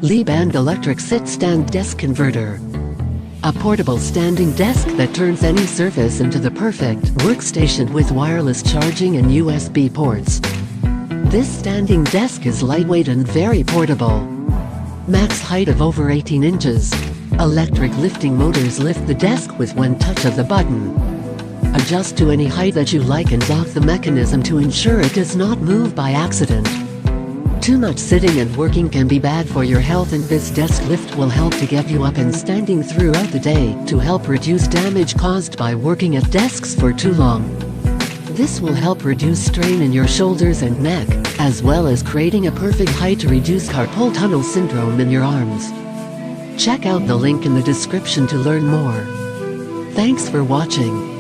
LEBAND Electric Sit-Stand Desk Converter. A portable standing desk that turns any surface into the perfect workstation with wireless charging and USB ports. This standing desk is lightweight and very portable. Max height of over 18 inches. Electric lifting motors lift the desk with one touch of the button. Adjust to any height that you like and lock the mechanism to ensure it does not move by accident. Too much sitting and working can be bad for your health, and this desk lift will help to get you up and standing throughout the day to help reduce damage caused by working at desks for too long. This will help reduce strain in your shoulders and neck, as well as creating a perfect height to reduce carpal tunnel syndrome in your arms. Check out the link in the description to learn more. Thanks for watching.